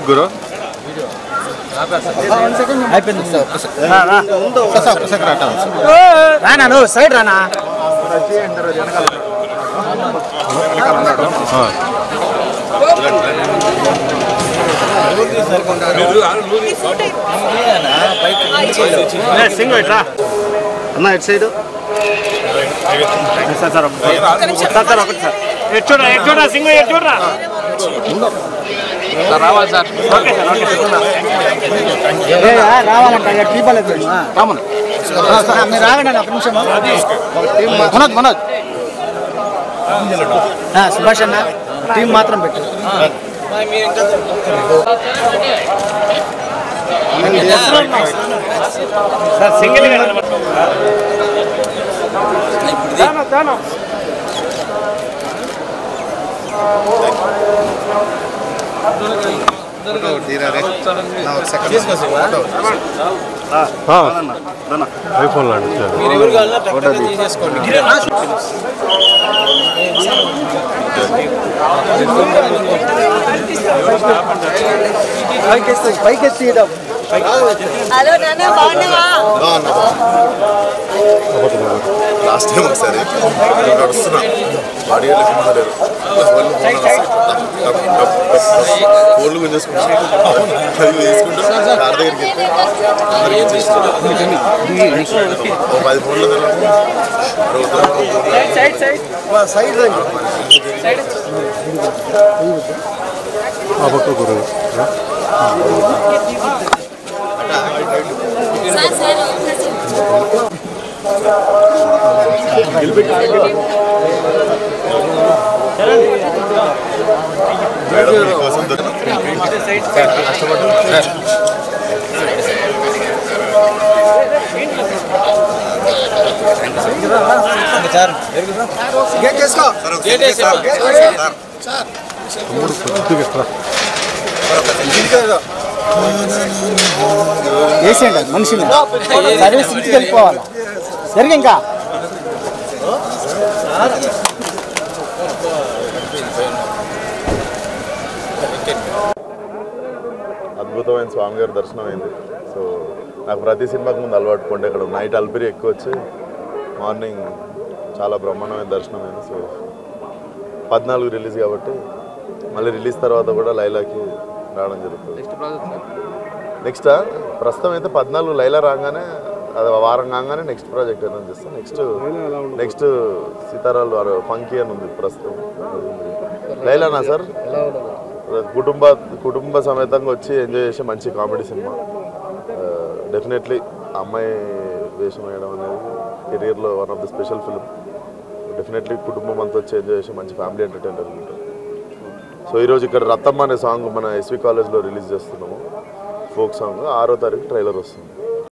గురు రానా side రానా అన్న at side sir ఒకటి sir at చూడరా సింగ్ ఎట్ చూడరా రావాలి సార్ ఓకే సార్ ఓకే రావాలంట టీపలేదు మీరు రాగండి ఒక నిమిషం మనోజ్ సుభాష్ అన్న టీం మాత్రం పెట్టు సార్ సింగిల్ ఐఫోన్ లాంటి పైకెత్తి హలో నాన్న బాగున్నావా లాస్ట్ టైం ఒకసారి నడుస్తున్నా బాడీ లేరు కోళ్ళు గుంజేసుకుంటా వేసుకుంటూ కార్ దగ్గరికి వెళ్తే ఓ 10 ఫోన్లు కోసం వేసేయండి మనిషిని సర్వీస్ ఇంటికి వెళ్ళిపోవాలి జరిగి ఇంకా అద్భుతమైన స్వామి గారి దర్శనం అయింది. సో నాకు ప్రతి సినిమాకి ముందు అలవాటు కొంటే ఇక్కడ నైట్ అల్పిరి ఎక్కువ వచ్చి మార్నింగ్ చాలా బ్రహ్మాండమైన దర్శనం అయింది. సో 14 రిలీజ్ కాబట్టి మళ్ళీ రిలీజ్ తర్వాత కూడా లైలాకి రావడం జరుగుతుంది. నెక్స్ట్ ప్రస్తుతం అయితే 14 లైలా రాగానే అది వారం కాగానే నెక్స్ట్ ప్రాజెక్ట్ ఏదైనా చేస్తాం. నెక్స్ట్ సీతారాలు ఫంకీ అని ఉంది ప్రస్తుతం. లైలానా సార్ కుటుంబ సమేతంగా వచ్చి ఎంజాయ్ చేసే మంచి కామెడీ సినిమా. డెఫినెట్లీ అమ్మాయి వేషం వేయడం అనేది కెరియర్లో one of the special film. Definitely కుటుంబం అంతా వచ్చి ఎంజాయ్ చేసే మంచి ఫ్యామిలీ ఎంటర్టైనర్ ఉంటుంది. సో ఈరోజు ఇక్కడ రత్తమ్మ అనే సాంగ్ మన ఎస్వి కాలేజ్లో రిలీజ్ చేస్తున్నాము. ఫోక్ సాంగ్ 6వ తారీఖు ట్రైలర్ వస్తుంది.